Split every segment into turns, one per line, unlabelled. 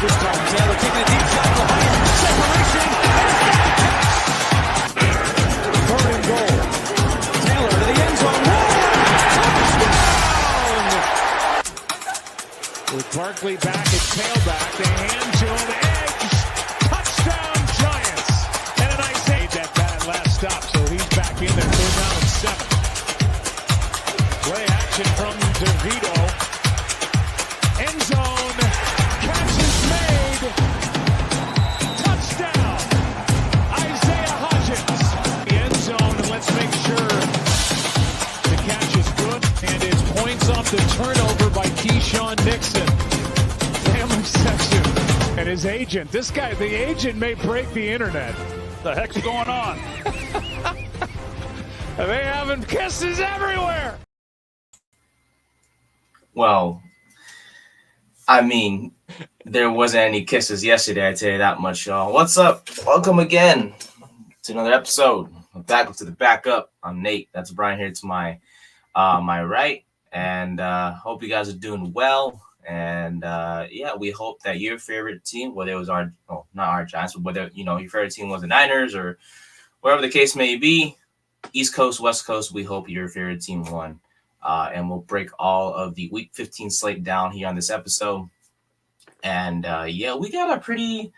This time Taylor taking a deep shot behind. Separation. Third and goal. Taylor to the end zone. Touchdown! With Barkley back at tailback, they hand to him. Edge. Touchdown Giants. And a nice aid that bad last stop. So he's back in there. 3rd down and 7. Play action from Devito. End zone. Catch is made. Touchdown. Isaiah Hodgins. The end zone, and let's make sure the catch is good. And it's points off the turnover by Keyshawn Nixon. Family section. And his agent. This guy, the agent may break the internet.
The heck's going on?
They having kisses everywhere.
Well, I mean, there wasn't any kisses yesterday, I tell you that much, y'all. What's up? Welcome again to another episode of Back to the Backup. I'm Nate. That's Brian here to my right. And hope you guys are doing well. And yeah, we hope that your favorite team, whether it was not our Giants, but whether your favorite team was the Niners or wherever the case may be, East Coast, West Coast, we hope your favorite team won. And we'll break all of the Week 15 slate down here on this episode. And yeah, we got a pretty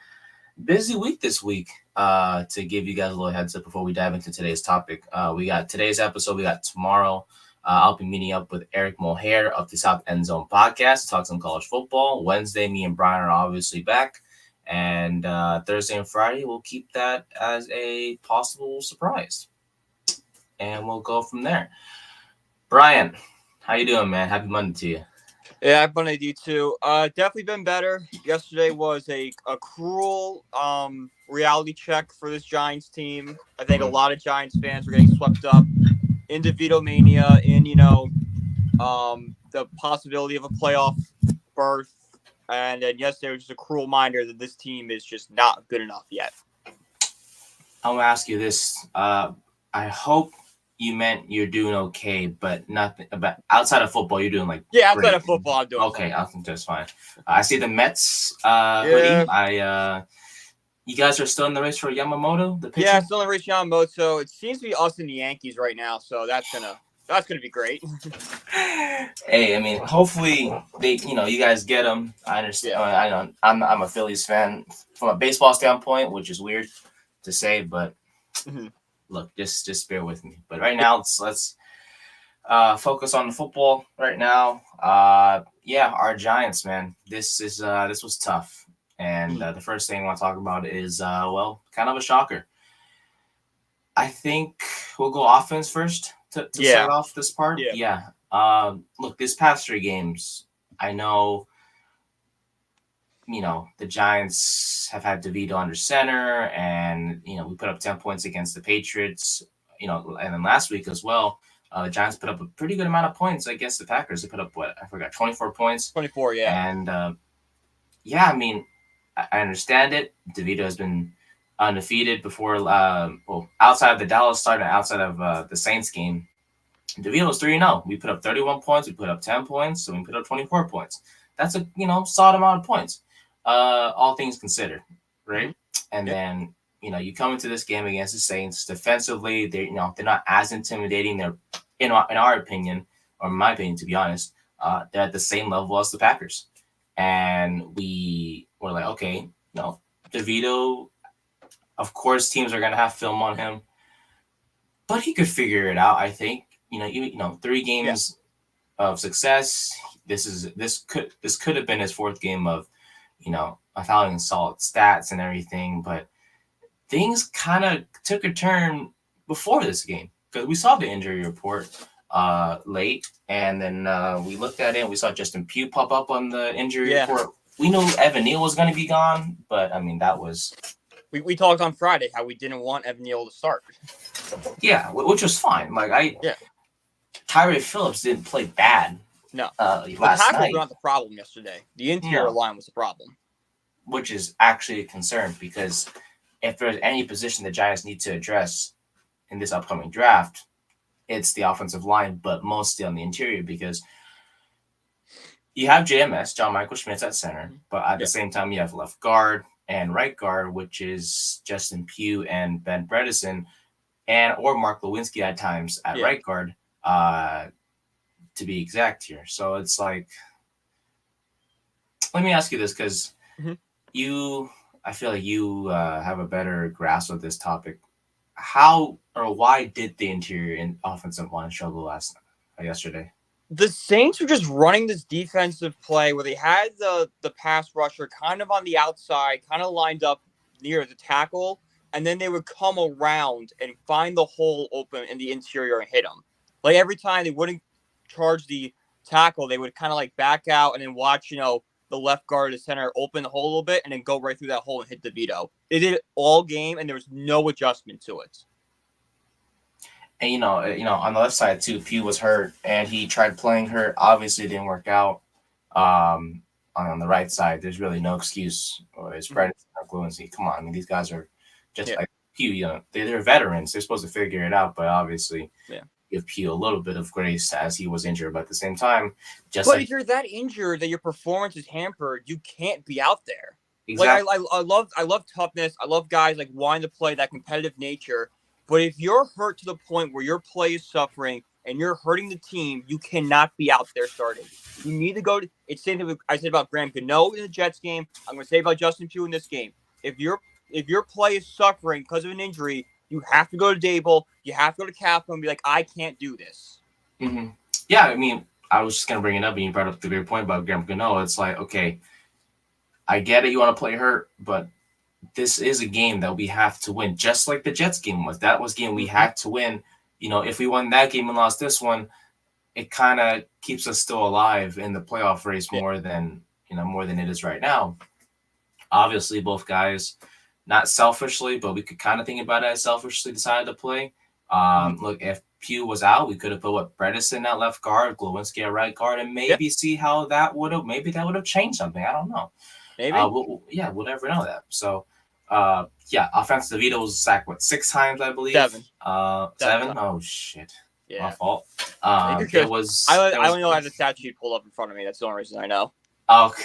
busy week this week to give you guys a little heads up before we dive into today's topic. We got today's episode. We got tomorrow. I'll be meeting up with Eric Mohair of the South End Zone podcast to talk some college football. Wednesday, me and Brian are obviously back. And Thursday and Friday, we'll keep that as a possible surprise. And we'll go from there. Brian, how you doing, man? Happy Monday to you.
Yeah, happy Monday to you too. Definitely been better. Yesterday was a cruel reality check for this Giants team. I think a lot of Giants fans were getting swept up in DeVito mania, in the possibility of a playoff berth. And then yesterday was just a cruel reminder that this team is just not good enough yet.
I'm gonna ask you this. I hope you meant you're doing okay, but nothing about outside of football. You're doing
outside
great.
of football, I'm doing
okay.
fine.
I think that's fine. I see the Mets hoodie. You guys are still in the race for Yamamoto, the pitcher?
Yeah, still in the race for Yamamoto. So it seems to be us and the Yankees right now. So that's gonna be great.
Hey, I mean, hopefully they, you guys get them. I understand. Yeah. I'm a Phillies fan from a baseball standpoint, which is weird to say, but. Mm-hmm. Look, just bear with me. But right now, let's focus on the football right now. Yeah, our Giants, man. This was tough. And the first thing I want to talk about is, kind of a shocker. I think we'll go offense first to start off this part. Yeah. Look, these past 3 games, I know, the Giants have had DeVito under center, and, we put up 10 points against the Patriots, and then last week as well, the Giants put up a pretty good amount of points against the Packers. They put up, 24 points?
24, yeah.
And, I mean, I understand it. DeVito has been undefeated before, outside of the Dallas start and outside of the Saints game. DeVito was 3-0. We put up 31 points. We put up 10 points. So we put up 24 points. That's a, solid amount of points. All things considered, right? And then, you come into this game against the Saints defensively. They're not as intimidating. They're, in our opinion, or in my opinion, to be honest, they're at the same level as the Packers. And we were like, okay, DeVito, of course, teams are going to have film on him, but he could figure it out. I think, 3 games of success. This could have been his 4th game of, following solid stats and everything, but things kind of took a turn before this game because we saw the injury report late, and then we looked at it and we saw Justin Pugh pop up on the injury report. We knew Evan Neal was going to be gone, but I mean, that was.
We talked on Friday how we didn't want Evan Neal to start.
Yeah, which was fine. Tyree Phillips didn't play bad.
No,
last
the tackles
night.
were not the problem yesterday. The interior line was the problem,
which is actually a concern because if there's any position the Giants need to address in this upcoming draft, it's the offensive line, but mostly on the interior because you have JMS, John Michael Schmitz at center, but at
Yeah.
the same time, you have left guard and right guard, which is Justin Pugh and Ben Bredesen, and or Mark Lewinsky at times at
Yeah.
right guard, to be exact here. So it's like, let me ask you this, because
Mhm.
I feel like you have a better grasp of this topic. How or why did the interior and offensive line struggle yesterday?
The Saints were just running this defensive play where they had the pass rusher kind of on the outside, kind of lined up near the tackle, and then they would come around and find the hole open in the interior and hit them. Like every time they wouldn't charge the tackle, they would kind of like back out and then watch, the left guard, the center, open the hole a little bit and then go right through that hole and hit DeVito. They did it all game, and there was no adjustment to it.
And on the left side too, Pugh was hurt, and he tried playing hurt. Obviously, it didn't work out. On the right side, there's really no excuse. Or it's Brett or Fluency. Come on, I mean, these guys are just like Pugh. They're veterans. They're supposed to figure it out, but obviously, give Pugh a little bit of grace as he was injured. But at the same time,
if you're that injured that your performance is hampered, you can't be out there.
Exactly.
Like I love toughness. I love guys like wanting to play that competitive nature. But if you're hurt to the point where your play is suffering and you're hurting the team, you cannot be out there starting. You need to go to. It's the same thing I said about Graham Gano in the Jets game. I'm going to say about Justin Pugh in this game. If your play is suffering because of an injury, you have to go to Dable. You have to go to Kaplan and be like, I can't do this.
Mm-hmm. Yeah, I mean, I was just going to bring it up, and you brought up the great point about Graham Gano. It's like, okay, I get it. You want to play hurt, but this is a game that we have to win, just like the Jets game was. That was a game we had to win. If we won that game and lost this one, it kind of keeps us still alive in the playoff race more than it is right now. Obviously, both guys, not selfishly, but we could kind of think about it as selfishly decided to play. Look, if Pugh was out, we could have put Bredesen at left guard, Glowinski at right guard, and maybe see how that would have changed something. I don't know.
Maybe.
We'll never know that. So, offense. DeVito was sacked 6 times, I believe.
7.
7. Oh shit.
Yeah.
My fault.
I only know I have the stat sheet pulled up in front of me. That's the only reason I know.
Okay.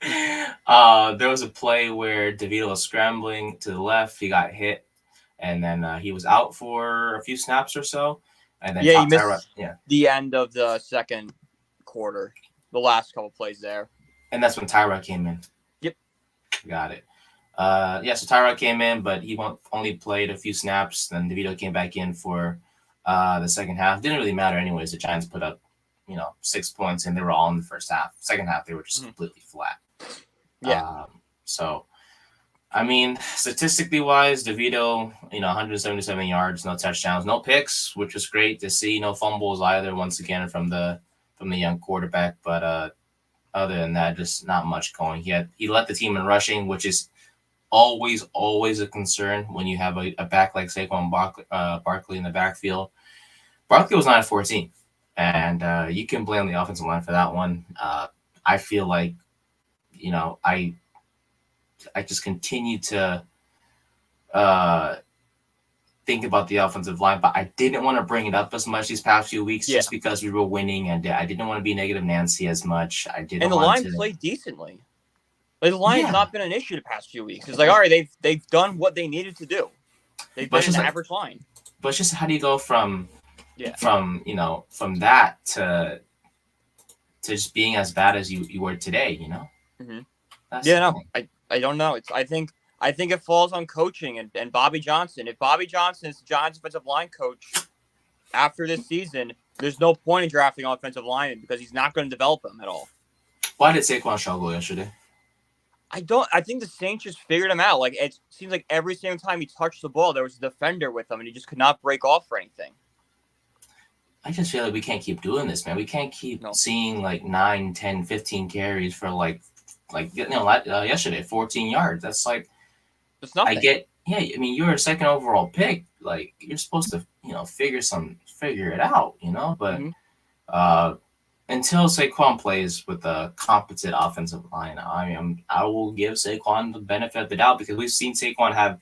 There was a play where DeVito was scrambling to the left. He got hit, and then he was out for a few snaps or so. And then
he missed the end of the second quarter, the last couple plays there.
And that's when Tyrod came in.
Yep.
Got it. So Tyrod came in, but he only played a few snaps. Then DeVito came back in for the second half. Didn't really matter anyways. The Giants put up, 6 points, and they were all in the first half. Second half, they were just completely flat.
Yeah.
So, I mean, statistically wise, DeVito, 177 yards, no touchdowns, no picks, which was great to see. No fumbles either, once again, from the young quarterback. But other than that, just not much going. He led the team in rushing, which is always a concern when you have a back like Saquon Barkley in the backfield. Barkley was 9 of 14, and you can blame the offensive line for that one. I feel like, I just continue to think about the offensive line, but I didn't want to bring it up as much these past few weeks just because we were winning, and I didn't want to be negative Nancy as much. And
the line played decently. Like, the line's not been an issue the past few weeks. It's like, all right, they've done what they needed to do. They've been an average line.
But it's just, how do you go from that to just being as bad as you were today?
Mm-hmm. I don't know. I think it falls on coaching and Bobby Johnson. If Bobby Johnson is the Giants' offensive line coach after this season, there's no point in drafting offensive linemen because he's not going to develop them at all.
Why did Saquon struggle yesterday?
I think the Saints just figured him out. Like, it seems like every single time he touched the ball, there was a defender with him, and he just could not break off for anything.
I just feel like we can't keep doing this, man. We can't keep seeing like 9, 10, 15 carries for yesterday, 14 yards. That's like,
it's nothing.
I mean, you're a second overall pick. Like, you're supposed to, figure it out, but until Saquon plays with a competent offensive line, I will give Saquon the benefit of the doubt, because we've seen Saquon have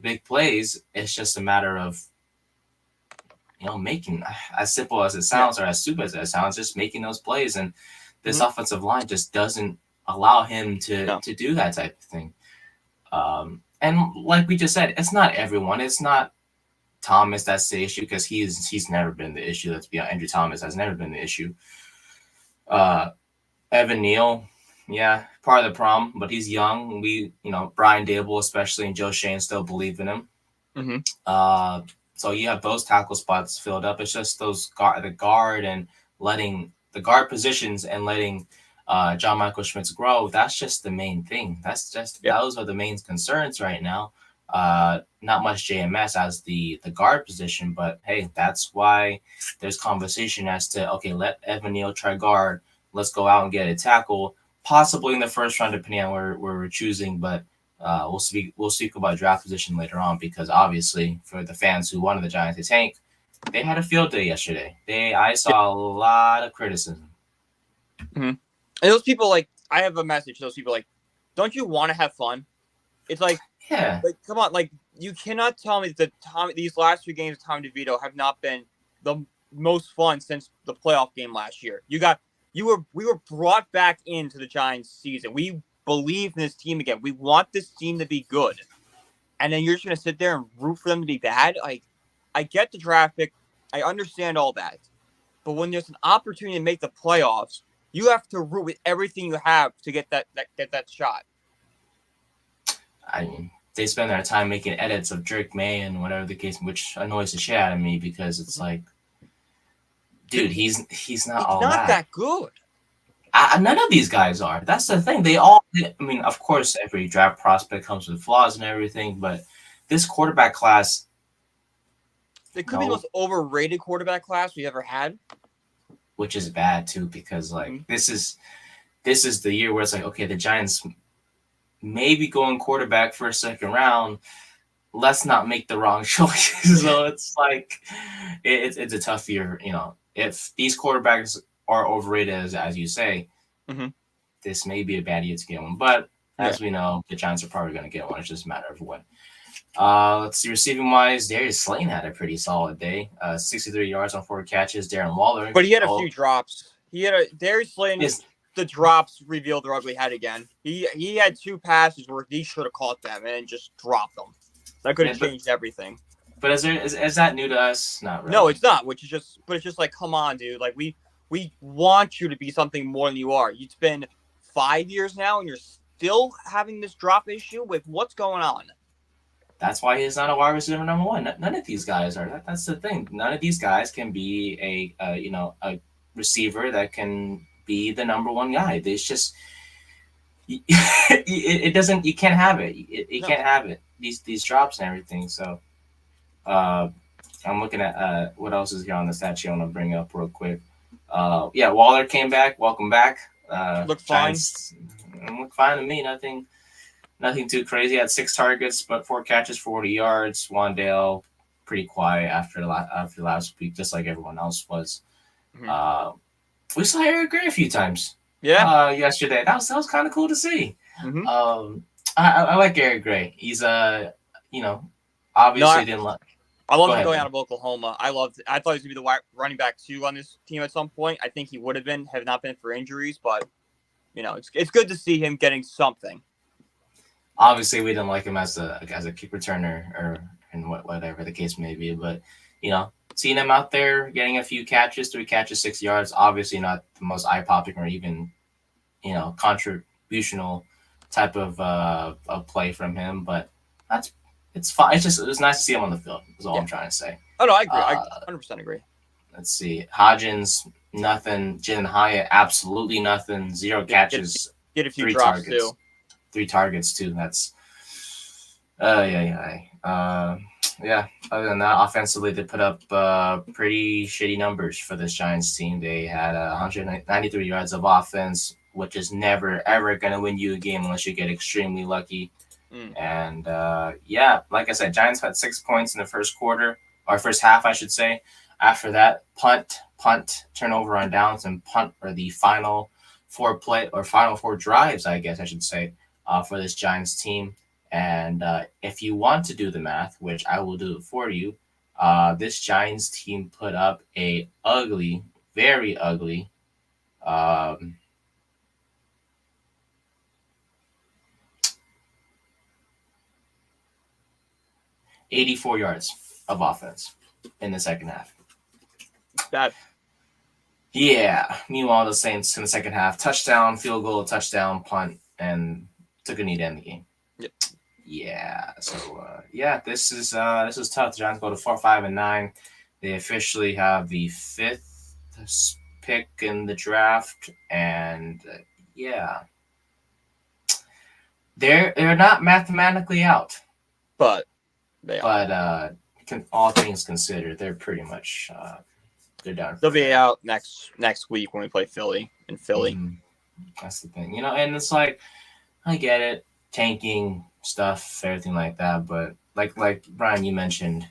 big plays. It's just a matter of, making, as simple as it sounds or as stupid as it sounds, just making those plays. And This offensive line just doesn't allow him to do that type of thing. And like we just said, it's not everyone. It's not Thomas that's the issue, because he's never been the issue. Let's be honest. Andrew Thomas has never been the issue. Evan Neal, yeah, part of the problem, but he's young. Brian Dable especially and Joe Shane still believe in him. So you have those tackle spots filled up. It's just the guard and letting the guard positions and letting John Michael Schmitz grow. That's just the main thing. Those are the main concerns right now. Not much JMS as the guard position, but hey, that's why there's conversation as to, okay, let Evan Neal try guard. Let's go out and get a tackle, possibly in the first round, depending on where we're choosing. But we'll speak about draft position later on, because obviously for the fans who wanted the Giants to tank, they had a field day yesterday. I saw a lot of criticism.
And those people, like, I have a message to those people, like, don't you want to have fun? It's like,
yeah,
like, come on, like, you cannot tell me that these last 2 games of Tommy DeVito have not been the most fun since the playoff game last year. We were brought back into the Giants season. We believe in this team again. We want this team to be good. And then you're just going to sit there and root for them to be bad? Like, I get the draft pick. I understand all that. But when there's an opportunity to make the playoffs, you have to root with everything you have to get that shot.
I mean, they spend their time making edits of Drake May and whatever the case, which annoys the shit out of me, because it's like, dude, he's not all that.
He's not that good.
None of these guys are. That's the thing. I mean, of course, every draft prospect comes with flaws and everything, but this quarterback class,
it could be the most overrated quarterback class we ever had.
Which is bad too, because like this is the year where it's like, okay, the Giants maybe going quarterback for a second round. Let's not make the wrong choices. So it's like it's a tough year. If these quarterbacks are overrated, as you say, this may be a bad year to get one. But as we know, the Giants are probably going to get one. It's just a matter of when. Let's see, receiving wise, Darius Slayton had a pretty solid day. 63 yards on 4 catches. Darren Waller,
but he had a few drops. Darius Slayton. The drops revealed their ugly head again. He had 2 passes where he should have caught them and just dropped them. That could have changed everything.
But is that new to us? Not really.
No, it's not. It's just like, come on, dude. Like we want you to be something more than you are. It's been 5 years now, and you're still having this drop issue. With what's going on?
That's why he's not a wide receiver number 1. None of these guys are. That's the thing. None of these guys can be a receiver that can be the number 1 guy. There's just it doesn't. You can't have it. You can't have it. These drops and everything. So, I'm looking at what else is here on the stat sheet. I want to bring up real quick. Waller came back. Welcome back.
Looked fine.
Looked fine to me. Nothing too crazy. Had 6 targets, but 4 catches, 40 yards. Wandale pretty quiet after last week, just like everyone else was. We saw Eric Gray a few times. Yesterday. That was kind of cool to see. I like Eric Gray. He's obviously didn't like.
I love him going out of Oklahoma. I thought he was going to be the running back 2 on this team at some point. I think he would have been, had not been for injuries, but it's good to see him getting something.
Obviously, we didn't like him as a kick returner and whatever the case may be, but seeing him out there getting a few catches, 3 catches, 6 yards, obviously not the most eye-popping or even contributional type of play from him, but it's fine. It was nice to see him on the field. Is all I'm trying to say.
Oh no, I agree. I 100% agree.
Let's see, Hodgins, nothing. Jalen Hyatt, absolutely nothing. 0 catches.
Get a few
3
drops
targets.
too.
3 targets too. That's other than that, offensively they put up pretty shitty numbers for this Giants team. They had 193 yards of offense, which is never ever going to win you a game unless you get extremely lucky. And like I said, Giants had 6 points in the first quarter, or first half, I should say. After that, punt, turnover on downs, and punt are the final 4 drives, I guess I should say, for this Giants team. And if you want to do the math, which I will do it for you, this Giants team put up a ugly, very ugly 84 yards of offense in the second half.
Bad.
Yeah. Meanwhile, the Saints in the second half, touchdown, field goal, touchdown, punt, and took a knee to end the game.
Yep.
Yeah. So this is tough. The Giants go to 4-5-9. They officially have the 5th pick in the draft, and they're not mathematically out,
But they are.
But all things considered, they're pretty much they're done.
They'll be out next week when we play Philly in Philly.
Mm-hmm. That's the thing, and it's like I get it, tanking stuff, everything like that, but like Brian, you mentioned,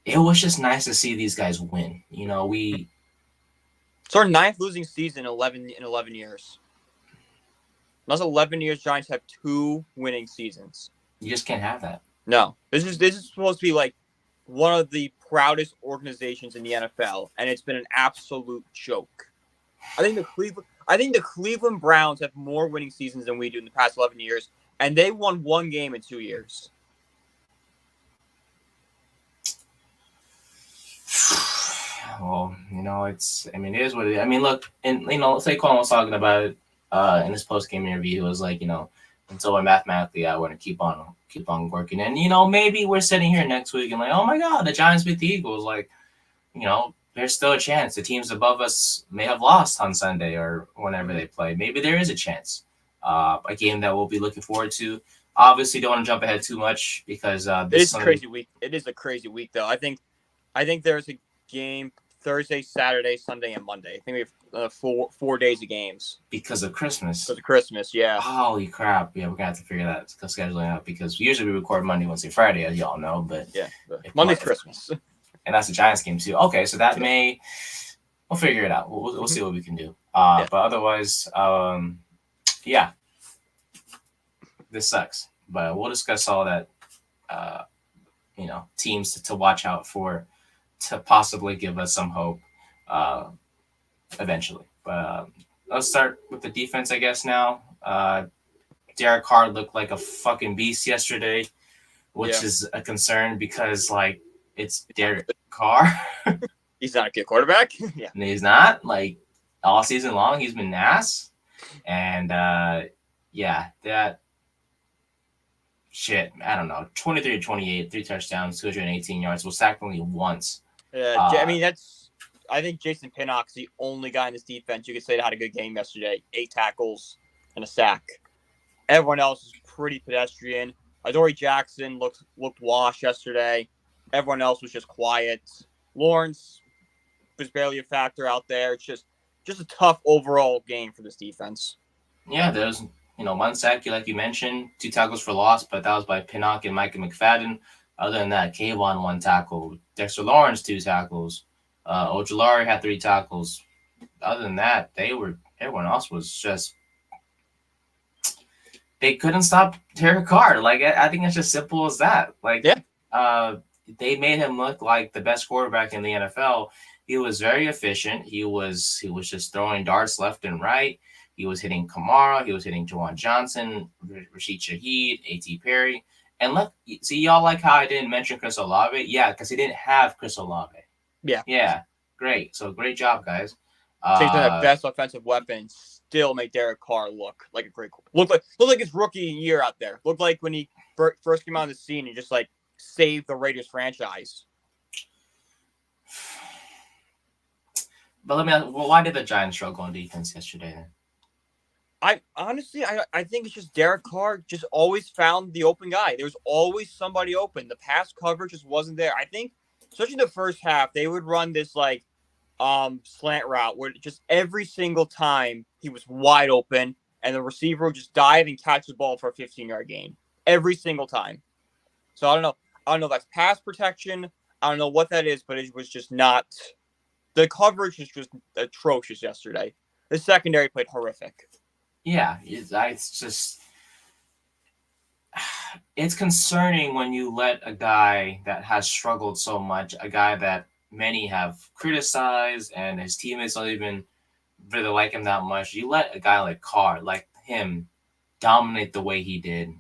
it was just nice to see these guys win. It's
our 9th losing season in 11 years. Last 11 years, Giants have 2 winning seasons.
You just can't have that.
No, this is supposed to be like one of the proudest organizations in the NFL, and it's been an absolute joke. I think the Cleveland Browns have more winning seasons than we do in the past 11 years, and they won 1 game in 2 years.
Well, it is what it is. I mean, look, and Saquon was talking about it in his post-game interview. He was like, until we're mathematically out, we're gonna keep on working. And maybe we're sitting here next week and like, oh my God, the Giants beat the Eagles. Like, there's still a chance. The teams above us may have lost on Sunday or whenever they play. Maybe there is a chance. A game that we'll be looking forward to. Obviously, don't want to jump ahead too much because
it's a crazy week. It is a crazy week, though. I think there's a game Thursday, Saturday, Sunday, and Monday. I think we have 4 days of games
because of Christmas.
Because of Christmas, yeah.
Holy crap! Yeah, we're gonna have to figure that scheduling out because usually we record Monday, Wednesday, Friday, as y'all know. But
Monday's Christmas,
and that's the Giants game too. Okay, so that we'll figure it out. We'll see what we can do. But otherwise, this sucks. But we'll discuss all that. Teams to watch out for, to possibly give us some hope eventually. But let's start with the defense, I guess, now. Derek Carr looked like a fucking beast yesterday, which is a concern because, like, it's Derek Carr.
He's not a good quarterback. Yeah.
And he's not. Like, all season long, he's been ass. And, that shit, I don't know, 23-28, 3 touchdowns, 218 yards. Was sacked only once.
I think Jason Pinnock's the only guy in this defense you could say that had a good game yesterday. 8 tackles and a sack. Everyone else is pretty pedestrian. Adoree Jackson looked washed yesterday. Everyone else was just quiet. Lawrence was barely a factor out there. It's just a tough overall game for this defense.
Yeah, there's one sack, like you mentioned, 2 tackles for loss, but that was by Pinnock and Micah McFadden. Other than that, Kayvon 1 tackle, Dexter Lawrence 2 tackles, Ojulari had 3 tackles. Other than that, everyone else was just, they couldn't stop Derek Carr. Like, I think it's just simple as that. Like, they made him look like the best quarterback in the NFL. He was very efficient. He was just throwing darts left and right. He was hitting Kamara. He was hitting Juwan Johnson, Rashid Shaheed, A.T. Perry. And see, y'all like how I didn't mention Chris Olave? Yeah, because he didn't have Chris Olave.
Yeah.
Yeah, great. So great job, guys.
Taking that best offensive weapon, still make Derek Carr look like a great look like his rookie year out there. Looked like when he first came on the scene and just like saved the Raiders franchise.
But why did the Giants struggle on defense yesterday then?
I think it's just Derek Carr just always found the open guy. There was always somebody open. The pass coverage just wasn't there. I think, especially in the first half, they would run this like slant route where just every single time he was wide open and the receiver would just dive and catch the ball for a 15-yard gain. Every single time. So I don't know if that's pass protection. I don't know what that is, but it was just not. The coverage was just atrocious yesterday. The secondary played horrific.
Yeah, it's concerning when you let a guy that has struggled so much, a guy that many have criticized and his teammates don't even really like him that much. You let a guy like Carr, like him, dominate the way he did.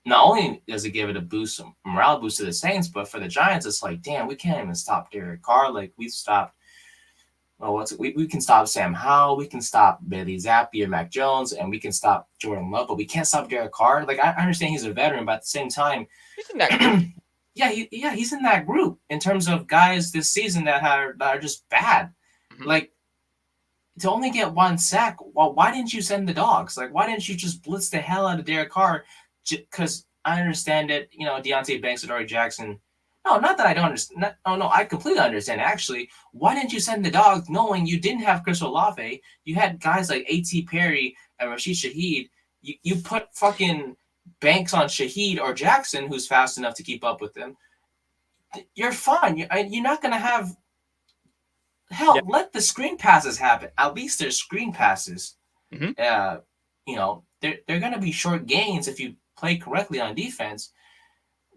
not only does it give it a boost, a morale boost to the Saints, but for the Giants, it's like, damn, we can't even stop Derek Carr. Like, we've stopped. Well, we can stop Sam Howell, we can stop Bailey Zappi or Mac Jones, and we can stop Jordan Love, but we can't stop Derek Carr. Like, I understand he's a veteran, but at the same time,
He's in that group.
he's in that group in terms of guys this season that are just bad.
Mhm.
Like, to only get one sack, well, why didn't you send the dogs? Like, why didn't you just blitz the hell out of Derek Carr? Because I understand it, Deontay Banks and Dory Jackson. No, not that I don't understand. No, I completely understand. Actually, why didn't you send the dogs knowing you didn't have Chris Olave? You had guys like A.T. Perry and Rashid Shaheed. You put fucking Banks on Shaheed or Jackson, who's fast enough to keep up with them. You're fine. You're not going to have... Hell,
Yeah.
let the screen passes happen. At least there's screen passes.
Mhm.
They're going to be short gains if you play correctly on defense.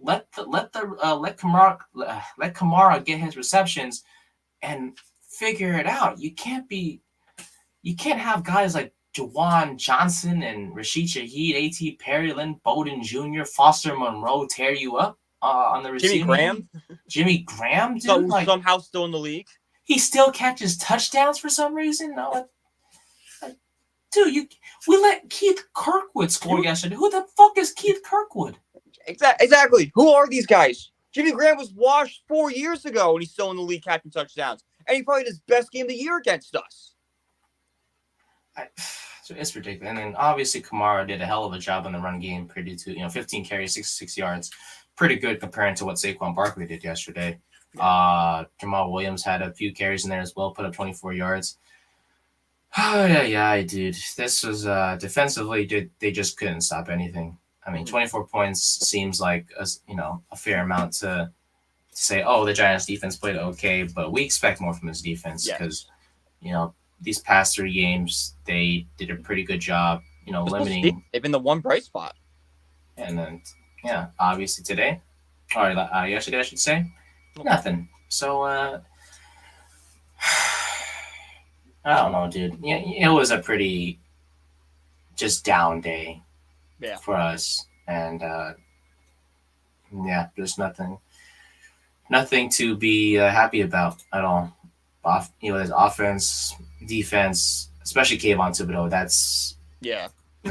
Let Kamara get his receptions and figure it out. You can't have guys like Jawan Johnson and Rashid Shaheed, A.T. Perry, Lynn Bowden Jr., Foster Monroe tear you up on the receiving. Jimmy Graham, dude,
somehow still in the league.
He still catches touchdowns for some reason. No, dude, we let Keith Kirkwood score yesterday. Who the fuck is Keith Kirkwood?
Exactly. Who are these guys? Jimmy Graham was washed 4 years ago, and he's still in the league catching touchdowns. And he probably had his best game of the year against us.
It's ridiculous. And then obviously Kamara did a hell of a job in the run game. 15 carries, 66 yards. Pretty good comparing to what Saquon Barkley did yesterday. Jamal Williams had a few carries in there as well, put up 24 yards. Oh, yeah, dude. This was defensively, they just couldn't stop anything. I mean, 24 points seems like a fair amount to say, oh, the Giants defense played okay, but we expect more from this defense because, these past 3 games, they did a pretty good job, limiting.
They've been the one bright spot.
And then, obviously today, yesterday, I should say, nothing. So, I don't know, dude. Yeah, it was a pretty just down day.
Yeah.
For us, and there's nothing to be happy about at all. His offense, defense, especially Kayvon Thibodeau.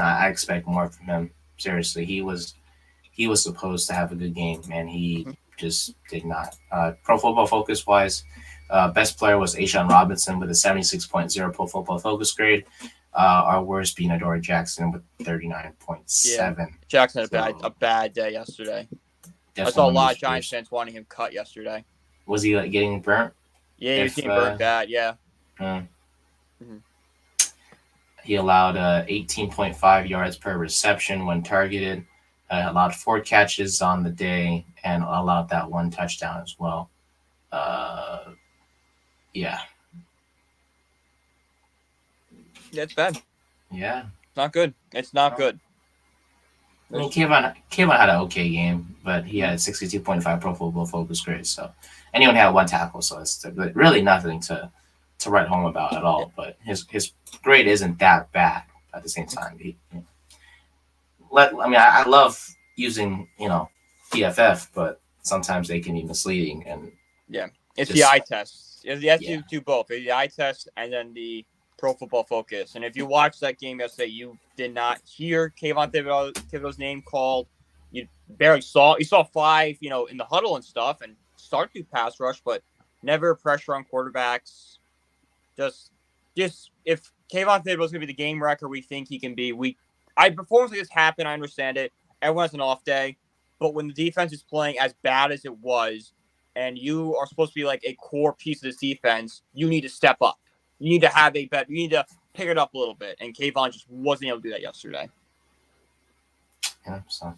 I expect more from him. Seriously, he was supposed to have a good game, and he just did not. Pro Football Focus wise, best player was A'Shawn Robinson with a 76.0 Pro Football Focus grade. Our worst being Adoree Jackson with 39.7.
Yeah. Jackson had a bad day yesterday. I saw a lot of Giants fans wanting him cut yesterday.
Was he getting burnt?
Yeah, he was getting burnt bad, yeah.
He allowed 18.5 yards per reception when targeted, allowed 4 catches on the day, and allowed that 1 touchdown as well. Yeah,
it's bad.
Yeah.
It's not good. It's not good.
I mean, Kayvon had an okay game, but he had 62.5 Pro Football Focus grade. So, and he only had 1 tackle, so it's really nothing to write home about at all. But his grade isn't that bad at the same time. I love using PFF, but sometimes they can be misleading and
it's the eye test. You have to do both. The eye test and then the Pro Football Focus. And if you watched that game yesterday, you did not hear Kayvon Thibodeau's name called. You barely saw. You saw 5, in the huddle and stuff, and start to pass rush, but never pressure on quarterbacks. Just if Kayvon Thibodeau's gonna be the game wrecker we think he can be, performances like this happen. I understand it. Everyone has an off day, but when the defense is playing as bad as it was, and you are supposed to be like a core piece of this defense, you need to step up. You need to have you need to pick it up a little bit. And Kayvon just wasn't able to do that yesterday.
Yeah, so.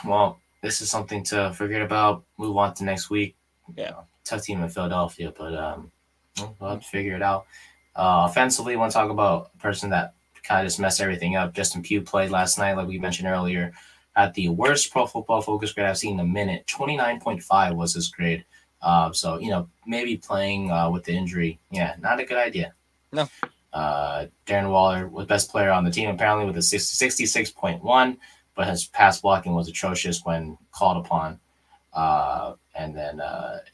Well, this is something to forget about. Move on to next week.
Yeah.
Tough team in Philadelphia, but we'll have to figure it out. Offensively, I want to talk about a person that kind of just messed everything up. Justin Pugh played last night, like we mentioned earlier, at the worst Pro Football Focus grade I've seen in a minute. 29.5 was his grade. So, maybe playing with the injury, not a good idea.
No.
Darren Waller was best player on the team apparently with a 66.1, but his pass blocking was atrocious when called upon. And then,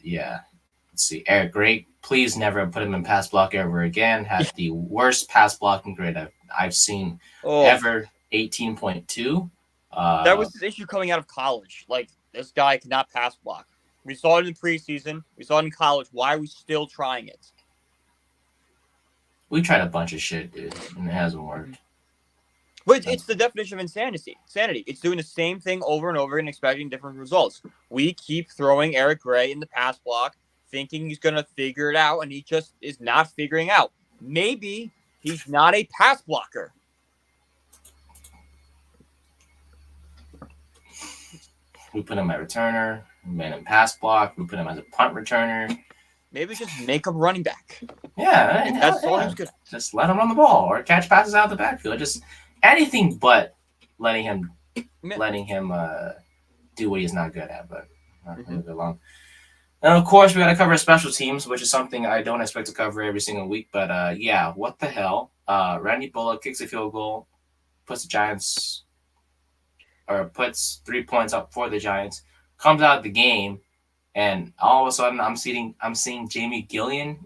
yeah, let's see. Eric Gray, please never put him in pass block ever again. Had the worst pass blocking grade I've seen ever, 18.2.
That was his issue coming out of college. Like, this guy cannot pass block. We saw it in the preseason. We saw it in college. Why are we still trying it?
We tried a bunch of shit, dude, and it hasn't worked.
But it's the definition of insanity. It's doing the same thing over and over and expecting different results. We keep throwing Eric Gray in the pass block, thinking he's going to figure it out, and he just is not figuring out. Maybe he's not a pass blocker.
We put him at returner, we made him pass block, we put him as a punt returner.
Maybe just make him running back.
Yeah,
that's all he's good.
Just let him run the ball or catch passes out of the backfield. Just anything but letting him do what he's not good at. But not really long. And of course, we got to cover special teams, which is something I don't expect to cover every single week. But yeah, what the hell? Randy Bullock kicks a field goal, puts 3 points up for the Giants, comes out of the game, and all of a sudden I'm seeing Jamie Gillian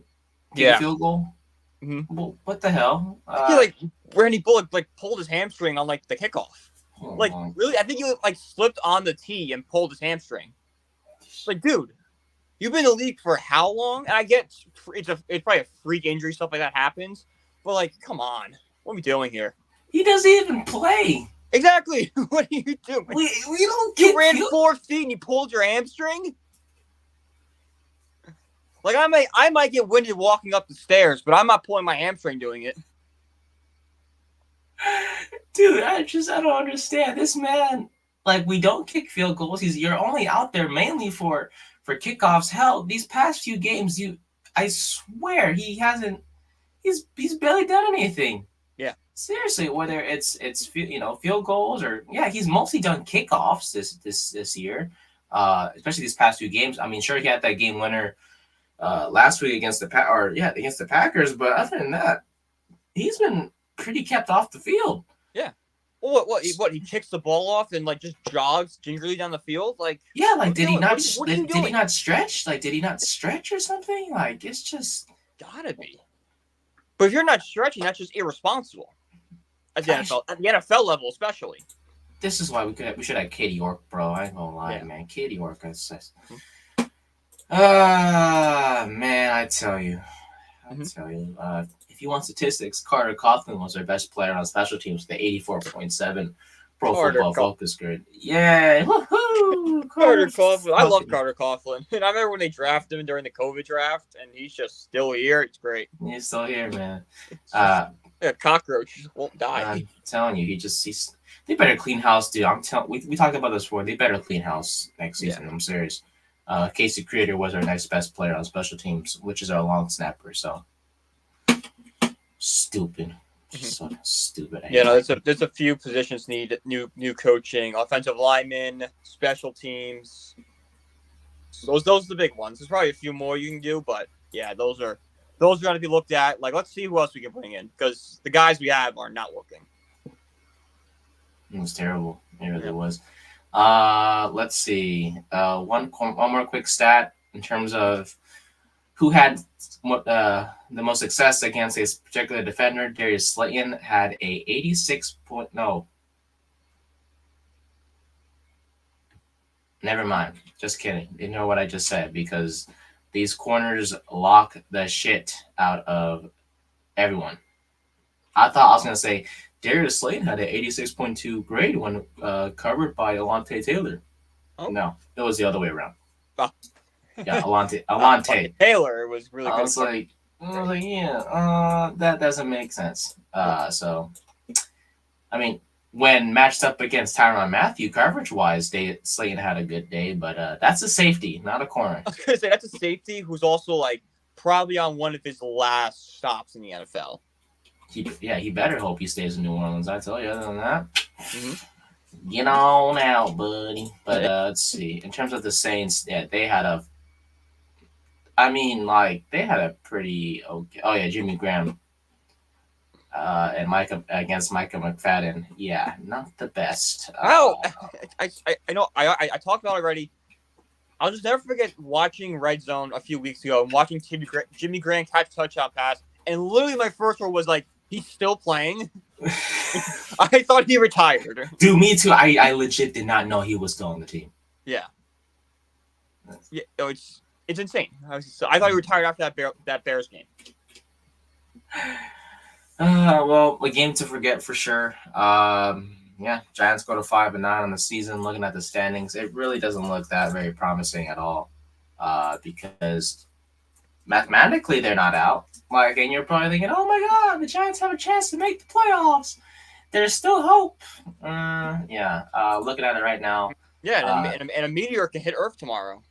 kick a field goal. Mm-hmm. Well, what the hell?
I feel like Randy Bullock pulled his hamstring on the kickoff. Really, I think he slipped on the tee and pulled his hamstring. Dude, you've been in the league for how long? And I get it's probably a freak injury, stuff like that happens. But come on, what are we doing here?
He doesn't even play.
Exactly. What are you doing?
We don't get.
You ran 4 feet and you pulled your hamstring. I might get winded walking up the stairs, but I'm not pulling my hamstring doing it.
Dude, I don't understand. This man, we don't kick field goals. You're only out there mainly for kickoffs. Hell, these past few games, I swear he's barely done anything.
Yeah.
Seriously, whether it's field goals or he's mostly done kickoffs this year. Especially these past few games. I mean, sure he had that game winner last week against the Packers, but other than that, he's been pretty kept off the field.
Yeah. Well, what he kicks the ball off and just jogs gingerly down the field?
Did he not stretch? Did he not stretch or something? It's just
gotta be. But if you're not stretching, that's just irresponsible. At the NFL level, especially.
This is why we should have Katie York, bro. I ain't gonna lie, man. Katie York, man, I tell you. If you want statistics, Carter Coughlin was our best player on special teams with the 84.7 Pro Football Focus grade. Yeah, woohoo!
Carter Coughlin. I love Carter Coughlin. And I remember when they drafted him during the COVID draft, and he's just still here. It's great.
He's still here, man.
A cockroach just won't die.
I'm telling you, they better clean house, dude. We talked about this before. They better clean house next season. Yeah. I'm serious. Casey Creator was our next best player on special teams, which is our long snapper. So stupid, so stupid.
There's a few positions need new coaching: offensive linemen, special teams. Those are the big ones. There's probably a few more you can do, but yeah, those are going to be looked at. Let's see who else we can bring in because the guys we have are not working.
It was terrible. It really was. Let's see. One more quick stat in terms of who had the most success against a particular defender. Darius Slayton had a 86 point. No. Never mind. Just kidding. Ignore what I just said because these corners lock the shit out of everyone. I thought I was going to say Darius Slayton had an 86.2 grade when covered by Alontae Taylor. Oh. No, it was the other way around. Oh. Yeah, Alontae
Taylor was really good.
I was like, that doesn't make sense. So, I mean, when matched up against Tyrann Mathieu coverage-wise, Slayton had a good day, but that's a safety, not a corner.
I was going to say, that's a safety who's also, probably on one of his last stops in the NFL.
He better hope he stays in New Orleans. I tell you, other than that, get on out, buddy. But let's see. In terms of the Saints, they had a pretty okay. Oh yeah, Jimmy Graham and Micah against Micah McFadden. Yeah, not the best.
Oh, I know. I talked about it already. I'll just never forget watching Red Zone a few weeks ago and watching Jimmy Grant catch a touchdown pass. And literally my first word was like, he's still playing. I thought he retired.
Dude, me too. I legit did not know he was still on the team.
Yeah. Yeah, it's insane. I thought he retired after that Bears game.
Well, a game to forget for sure. Yeah, Giants go to 5-9 on the season. Looking at the standings, it really doesn't look that very promising at all. Because mathematically they're not out. Like, and you're probably thinking, "Oh my God, the Giants have a chance to make the playoffs." There's still hope. Yeah. Looking at it right now.
Yeah, and a meteor can hit Earth tomorrow.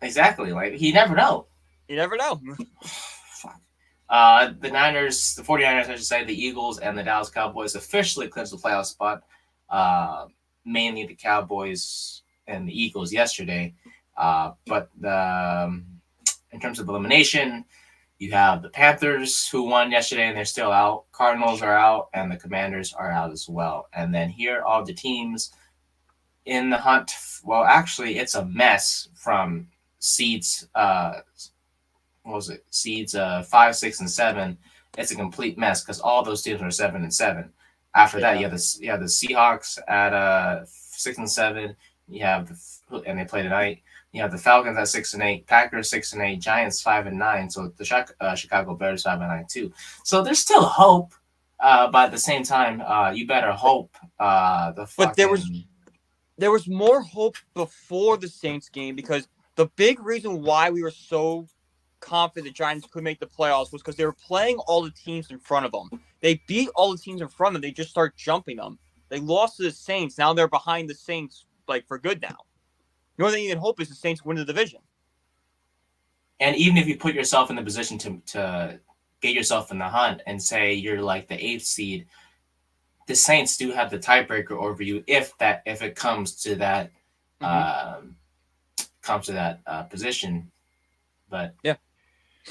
Exactly. Like, you never know.
You never know.
Fuck. The 49ers, I should say, the Eagles and the Dallas Cowboys officially clinched the playoff spot. Mainly the Cowboys and the Eagles yesterday. But in terms of elimination, you have the Panthers who won yesterday and they're still out. Cardinals are out and the Commanders are out as well. And then here are the teams in the hunt. Well, actually, it's a mess from seeds. Seeds 5, 6, and 7. It's a complete mess because all those teams are 7-7. After that, you have the Seahawks at 6 and 7. You have and they play tonight. You have the Falcons at 6-8, Packers 6-8, Giants 5-9. So the Chicago Bears 5-9 too. So there's still hope, but at the same time, you better hope.
But there was more hope before the Saints game because the big reason why we were so confident the Giants could make the playoffs was because they were playing all the teams in front of them. They beat all the teams in front of them. They just start jumping them. They lost to the Saints. Now they're behind the Saints like for good now. The only thing you can hope is the Saints win the division.
And even if you put yourself in the position to get yourself in the hunt and say you're like the 8th seed, the Saints do have the tiebreaker over you if it comes to that position. But
yeah,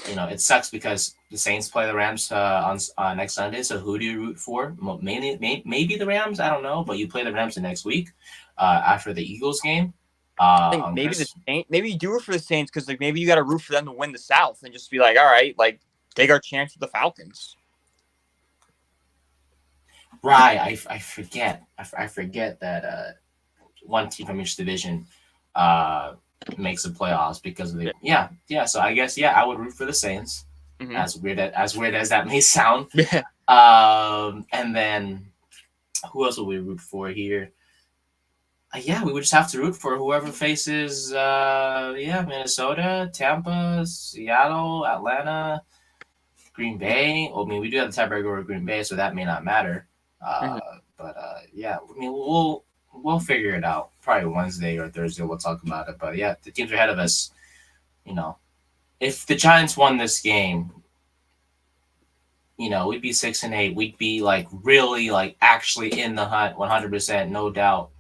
it sucks because the Saints play the Rams on next Sunday. So who do you root for? Maybe the Rams. I don't know, but you play the Rams the next week after the Eagles game.
I think maybe the Saints. Maybe you do root for the Saints because like maybe you got to root for them to win the South and just be like, all right, like take our chance with the Falcons.
Right, I forget. I forget that one team from each division makes the playoffs because of the So I guess I would root for the Saints. Mm-hmm. As weird as that may sound.
Yeah.
And then who else will we root for here? We would just have to root for whoever faces Minnesota, Tampa, Seattle, Atlanta, Green Bay. I mean, we do have the tiebreaker over Green Bay, so that may not matter. But I mean, we'll figure it out. Probably Wednesday or Thursday we'll talk about it. But the teams ahead of us, if the Giants won this game, we'd be 6-8. We'd be like really like actually in the hunt, 100%, no doubt.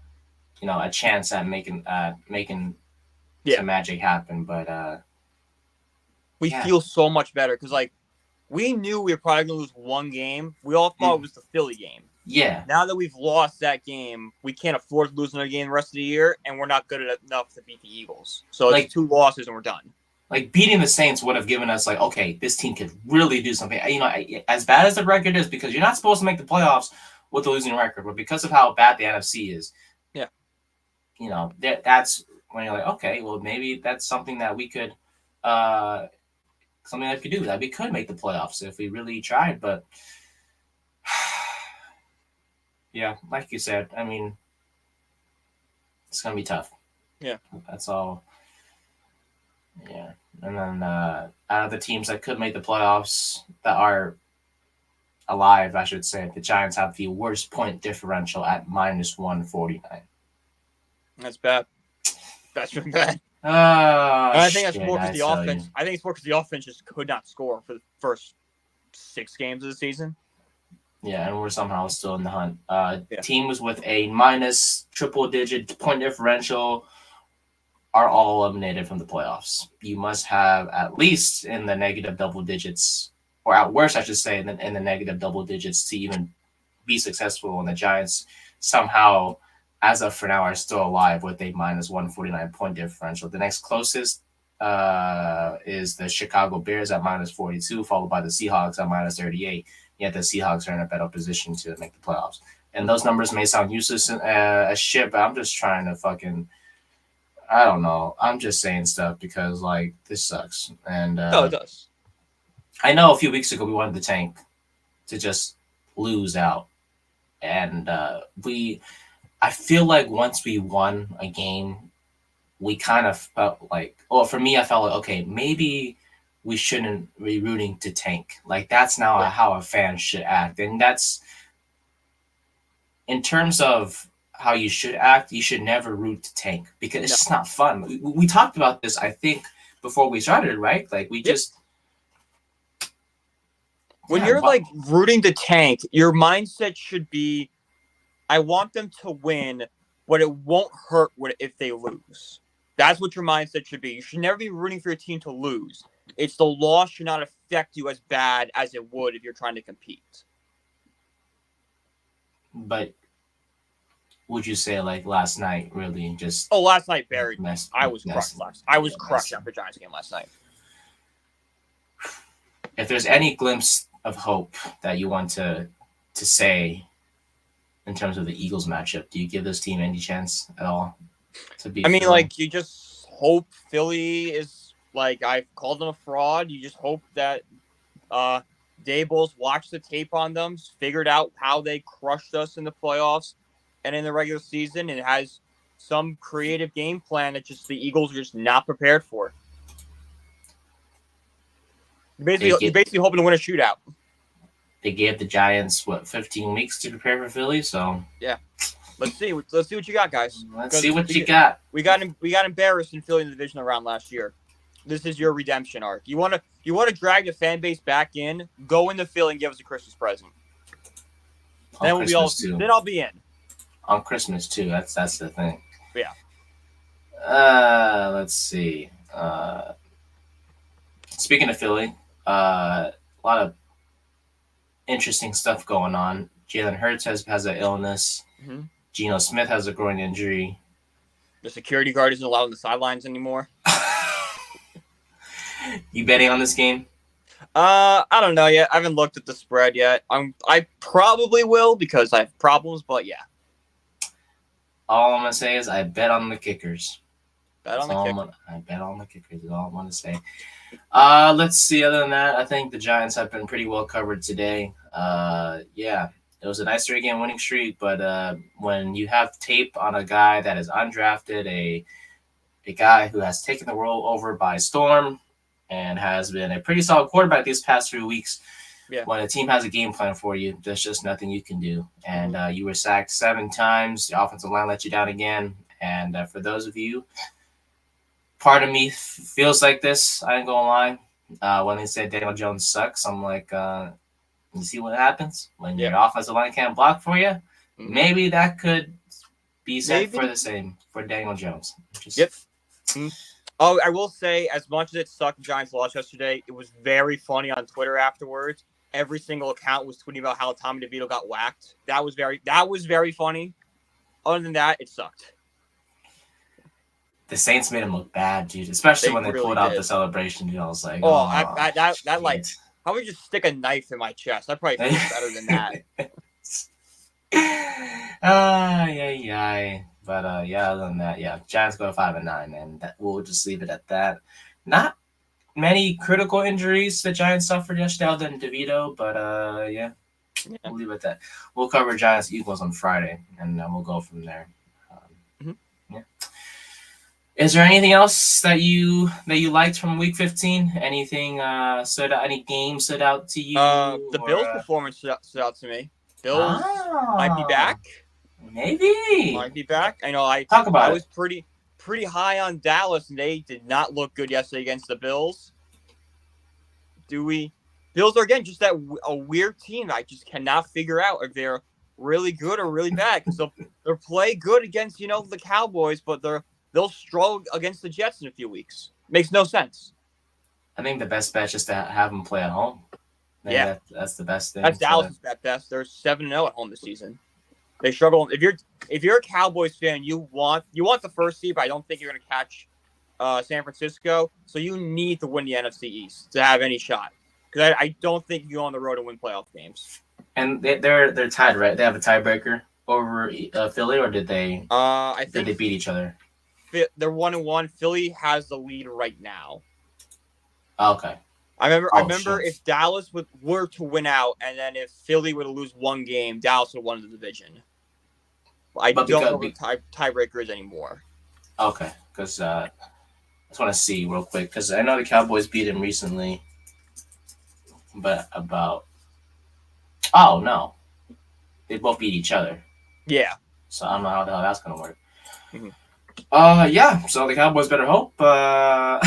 A chance at making some magic happen. But
we feel so much better because like we knew we were probably gonna lose one game. We all thought it was the Philly game.
Yeah.
Now that we've lost that game, we can't afford to lose another game the rest of the year, and we're not good enough to beat the Eagles. So it's 2 losses and we're done.
Like beating the Saints would have given us like, okay, this team could really do something. As bad as the record is, because you're not supposed to make the playoffs with a losing record, but because of how bad the NFC is, that's when you're like, okay, well maybe that's something that we could, do. That we could make the playoffs if we really tried, but. Yeah, like you said, I mean, it's going to be tough.
Yeah.
That's all. Yeah. And then out of the teams that could make the playoffs that are alive, I should say, the Giants have the worst point differential at -149.
That's bad. That's really bad.
I
think that's more because the offense. I think it's more because the offense just could not score for the first 6 games of the season.
Yeah, and we're somehow still in the hunt. Teams with a minus triple-digit point differential are all eliminated from the playoffs. You must have at least in the negative double digits or at worst, I should say, in the negative double digits to even be successful. And the Giants somehow, as of for now, are still alive with a minus 149 point differential. The next closest is the Chicago Bears at minus 42, followed by the Seahawks at minus 38. Yet the Seahawks are in a better position to make the playoffs. And those numbers may sound useless as shit, but I'm just trying to fucking, I don't know. I'm just saying stuff because, like, this sucks. And
No, it does.
I know a few weeks ago we wanted the tank to just lose out. And I feel like once we won a game, we kind of felt like, well, for me, I felt like, okay, maybe we shouldn't be rooting to tank. Like, that's now how a fan should act. And that's, in terms of how you should act, you should never root to tank because it's just not fun. We talked about this, I think, before we started, right? Like, we just...
When you're, like, rooting to tank, your mindset should be, I want them to win, but it won't hurt if they lose. That's what your mindset should be. You should never be rooting for your team to lose. It's the loss should not affect you as bad as it would if you're trying to compete.
But would you say, like, last night really just...
Oh, last night buried me. I was crushed after Giants game last night.
If there's any glimpse of hope that you want to say in terms of the Eagles matchup, do you give this team any chance at all to be?
I mean, like, you just hope Philly is, like, I've called them a fraud. You just hope that Daboll's watched the tape on them, figured out how they crushed us in the playoffs and in the regular season, and has some creative game plan that just the Eagles are just not prepared for. You're basically hoping to win a shootout.
They gave the Giants 15 weeks to prepare for Philly, so
yeah. Let's see what you got, guys.
Let's see what you got.
We got embarrassed in Philly in the divisional round last year. This is your redemption arc. You want to drag the fan base back in? Go into Philly and give us a Christmas present. Then I'll be in.
On Christmas too. That's the thing.
Yeah.
Let's see. Speaking of Philly, a lot of interesting stuff going on. Jalen Hurts has an illness.
Mm-hmm.
Geno Smith has a groin injury.
The security guard isn't allowed on the sidelines anymore.
You betting on this game?
I don't know yet. I haven't looked at the spread yet. I probably will because I have problems, but yeah.
All I'm gonna say is I bet on the kickers.
I bet
on the kickers is all I want to say. Let's see. Other than that, I think the Giants have been pretty well covered today. Yeah, it was a nice 3-game winning streak, but when you have tape on a guy that is undrafted, a guy who has taken the world over by storm and has been a pretty solid quarterback these past 3 weeks, when a team has a game plan for you, there's just nothing you can do. And you were sacked 7 times. The offensive line let you down again. And for those of you, part of me feels like this. I ain't gonna lie. When they say Daniel Jones sucks, I'm like, you see what happens when your offensive line can't block for you. Mm-hmm. Maybe that could be said for the same for Daniel Jones.
Yep. Mm-hmm. Oh, I will say, as much as it sucked, the Giants lost yesterday, it was very funny on Twitter afterwards. Every single account was tweeting about how Tommy DeVito got whacked. That was very funny. Other than that, it sucked.
The Saints made him look bad, dude. Especially when they really pulled out the celebration. Dude, I was like,
that like, how would you just stick a knife in my chest? I probably feel better than that.
But other than that, Giants go 5-9, and we'll just leave it at that. Not many critical injuries the Giants suffered yesterday other than DeVito, but we'll leave it at that. We'll cover Giants Eagles on Friday, and then we'll go from there. Yeah. Is there anything else that you liked from Week 15? Anything stood out? Any game stood out to you?
The Bills' performance stood out to me. Bills might be back.
Maybe
might be back. I know. I was pretty high on Dallas, and they did not look good yesterday against the Bills. Bills are again just a weird team. I just cannot figure out if they're really good or really bad. Because they'll play good against the Cowboys, but they'll struggle against the Jets in a few weeks. Makes no sense.
I think the best bet is to have them play at home. Yeah, that's the best thing.
That's Dallas' at best. They're 7-0 at home this season. They struggle. If you're a Cowboys fan, you want the first seed, but I don't think you're going to catch San Francisco. So you need to win the NFC East to have any shot. Because I don't think you go on the road to win playoff games.
And they're tied, right? They have a tiebreaker over Philly, or did they?
I think
did they beat each other?
They're 1-1. Philly has the lead right now.
Okay.
I remember if Dallas were to win out, and then if Philly were to lose one game, Dallas would have won the division. I don't know what the tiebreaker is anymore.
Okay, because I just want to see real quick, because I know the Cowboys beat him recently, but oh no, they both beat each other.
Yeah.
So I don't know how the hell that's gonna work.
Mm-hmm.
Yeah. So the Cowboys better hope. I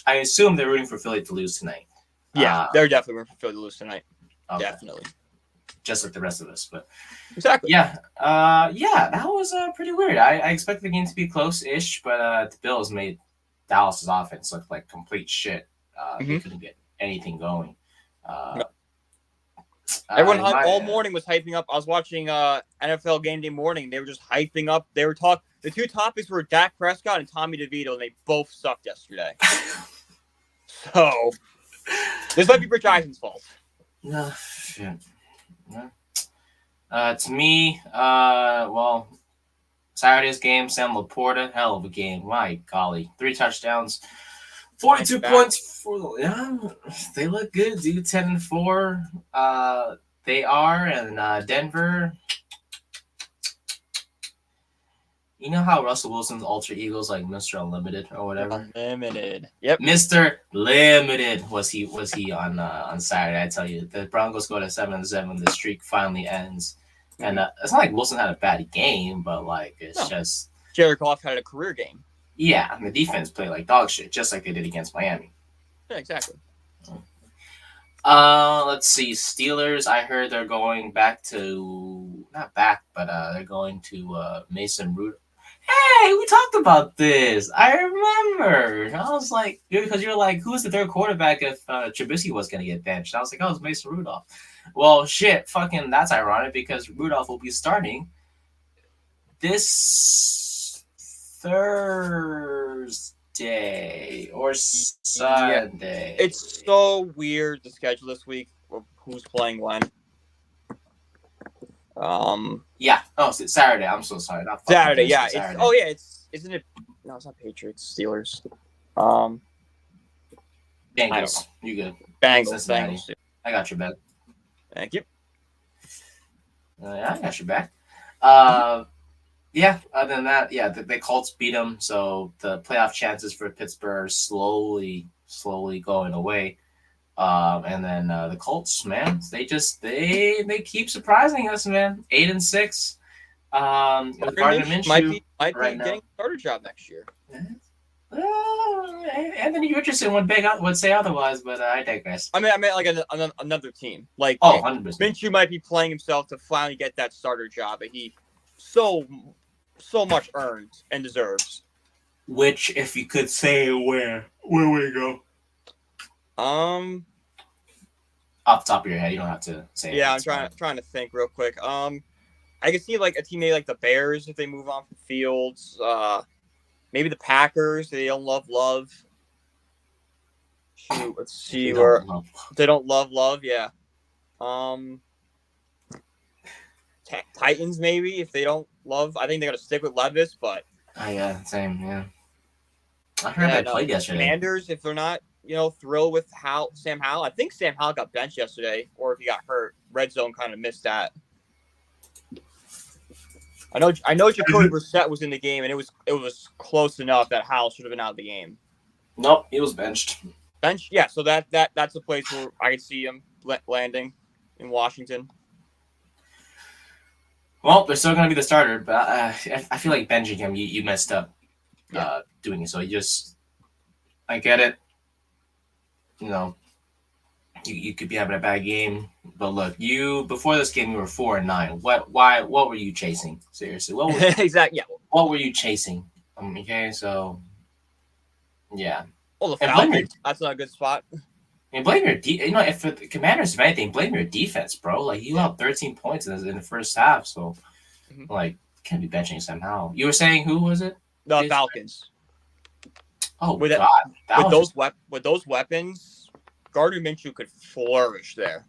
assume they're rooting for Philly to lose tonight.
Yeah, they're definitely rooting for Philly to lose tonight. Okay. Definitely.
Just like the rest of us, but
exactly.
Yeah. That was pretty weird. I expected the game to be close-ish, but the Bills made Dallas's offense look like complete shit. They couldn't get anything going.
No. Everyone all morning was hyping up. I was watching NFL Game Day Morning. They were just hyping up. They were talking. The two topics were Dak Prescott and Tommy DeVito, and they both sucked yesterday. So this might be Rich Eisen's fault.
No shit. To me, well, Saturday's game, Sam Laporta, hell of a game. My golly, 3 touchdowns, 42 points for they look good, dude. 10-4. They are, and Denver. You know how Russell Wilson's alter ego's like Mr. Unlimited or whatever.
Unlimited. Yep.
Mr. Limited was he on Saturday? I tell you, the Broncos go to 7-7. The streak finally ends, and it's not like Wilson had a bad game, but like it's just
Jared Goff had a career game.
Yeah, and the defense played like dog shit, just like they did against Miami.
Yeah, exactly.
Let's see. Steelers. I heard they're going back to they're going to Mason Rudolph. Hey, we talked about this. I remember. I was like, because you're like, who's the third quarterback if Trubisky was going to get benched? I was like, oh, it's Mason Rudolph. Well, shit, fucking, that's ironic because Rudolph will be starting this Thursday or Sunday.
Yeah. It's so weird, the schedule this week of who's playing when.
Yeah. Oh, it's Saturday. I'm so sorry. Not
Saturday. Yeah.
Saturday.
Isn't it? No, it's not Patriots. Steelers.
Bengals. You good?
Bengals.
I got your back.
Thank you.
I got your back. Yeah. Other than that, yeah, the Colts beat them, so the playoff chances for Pittsburgh are slowly going away. And then the Colts, man, they keep surprising us, man. 8-6. Gardner Minshew
might be
right
getting a starter job next year.
Anthony Richardson would say otherwise, but I digress.
I meant like another team. Like
100%.
Minshew might be playing himself to finally get that starter job, but he so much earned and deserves.
Which, if you could say where would it go?
Off
the top of your head, you don't have to say.
Yeah, I'm trying to think real quick. I could see like a team maybe like the Bears if they move on from Fields. Maybe the Packers. They don't love Love. Shoot, let's see where they don't love Love. Yeah. Titans maybe if they don't love. I think they're gonna stick with Levis, but.
Yeah, same. Yeah. I heard they played yesterday.
Commanders, if they're not, thrilled with Sam Howell. I think Sam Howell got benched yesterday, or if he got hurt, Red Zone kind of missed that. I know Jacoby Brissett was in the game, and it was close enough that Howell should have been out of the game.
Nope, he was benched.
Yeah. So that's a place where I could see him landing in Washington.
Well, they're still going to be the starter, but I feel like benching him, you messed up doing it. So I get it. You could be having a bad game, but look, before this game you were 4-9. What were you chasing? Seriously, what was
exactly? Yeah.
What were you chasing? Okay, so yeah.
Oh, the
And blame your,
Falcons. That's not a good spot.
and blame your if the Commanders, if anything, blame your defense, bro. Like, you had 13 points in the first half, so like, can't be benching somehow. You were saying who was it?
The Falcons.
Oh
With
God, that was
with those weapons, Gardner Minshew could flourish there.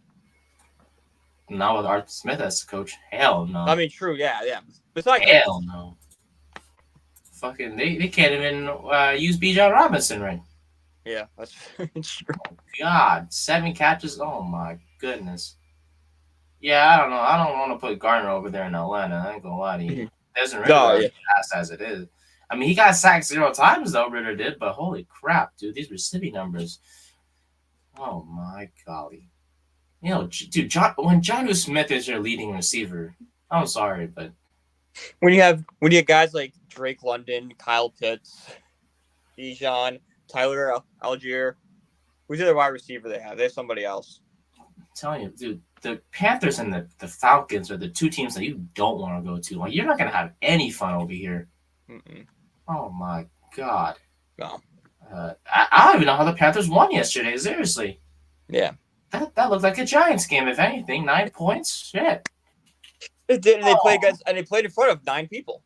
not with Art Smith as the coach. Hell no.
I mean, true, yeah. Besides,
Hell no. Fucking, they can't even use Bijan Robinson right.
yeah, that's true.
God, 7 catches. Oh my goodness. Yeah, I don't know. I don't want to put Gardner over there in Atlanta. I ain't gonna lie to you. Doesn't really fast as it is. I mean, he got sacked 0 times though. Ritter did, but holy crap, dude, these receiving numbers. Oh my golly. You know, dude, when Jonnu Smith is your leading receiver, I'm sorry, but
When you have guys like Drake London, Kyle Pitts, Bijan, Tyler Algier, who's the other wide receiver they have? They have somebody else.
I'm telling you, dude, the Panthers and the Falcons are the two teams that you don't want to go to. Like, you're not gonna have any fun over here.
Mm-mm.
Oh my god.
No.
I don't even know how the Panthers won yesterday. Seriously.
Yeah.
That looked like a Giants game, if anything. 9 points. Shit.
It did, and they played in front of 9 people.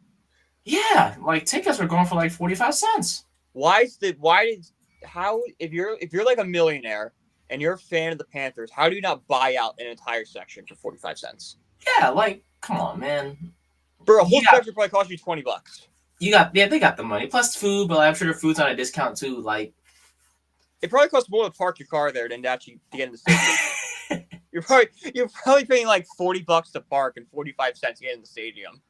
Yeah, like tickets were going for like 45 cents.
If you're like a millionaire and you're a fan of the Panthers, how do you not buy out an entire section for 45 cents?
Yeah, like, come on, man.
For a whole section probably cost you $20.
They got the money plus food, but I'm sure the food's on a discount too. Like,
it probably costs more to park your car there than to actually get in the stadium. You're probably paying like $40 to park and 45 cents to get in the stadium.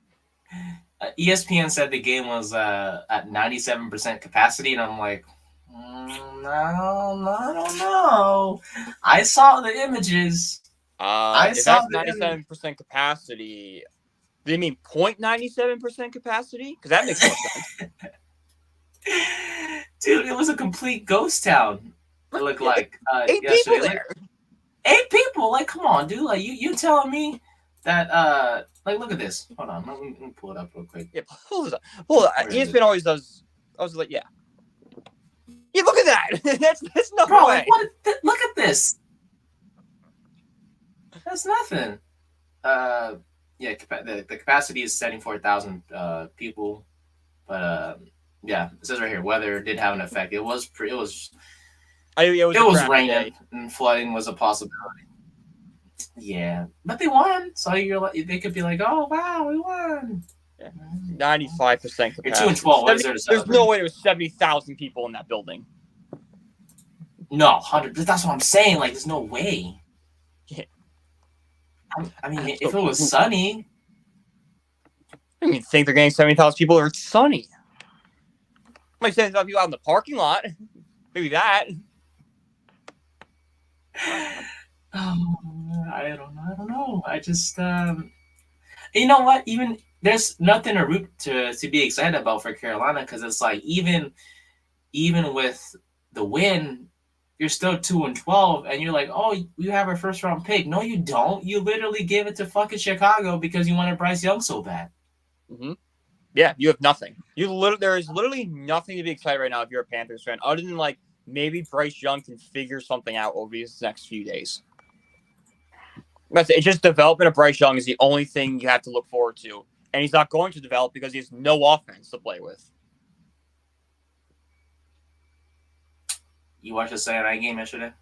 ESPN said the game was at 97% capacity, and I'm like, no, I don't know. I saw the images.
If that's 97% capacity, do you mean 0.97% capacity? Because that makes more sense.
Dude, it was a complete ghost town. It looked like
8 people there.
8 people. Like, come on, dude. Like, you telling me that like, look at this. Hold on, let me pull it up real quick.
Yeah, hold on. ESPN always does. I was like, yeah. Yeah, look at that. That's no
Bro,
way.
Like, look at this. That's nothing. Yeah, the capacity is 74,000 people, but yeah, it says right here weather did have an effect. It was raining and flooding was a possibility. Yeah, but they won, so they could be like, oh wow, we won.
Yeah. 95% capacity.
You're 2-12.
There's no way there was 70,000 people in that building.
No, 100. That's what I'm saying. Like, there's no way.
Yeah.
I mean, if it was sunny.
I mean, think they're getting 70,000 people or it's sunny. Might 70,000 people out in the parking lot. Maybe that.
Oh, I don't know. I just, you know what? Even there's nothing to be excited about for Carolina because it's like even with the win, you're still 2-12, and you're like, oh, you have our first round pick. No, you don't. You literally gave it to fucking Chicago because you wanted Bryce Young so bad.
Mm-hmm. Yeah, you have nothing. There is literally nothing to be excited right now if you're a Panthers fan, other than like maybe Bryce Young can figure something out over these next few days. It's just development of Bryce Young is the only thing you have to look forward to, and he's not going to develop because he has no offense to play with.
You watched the Sunday night game yesterday?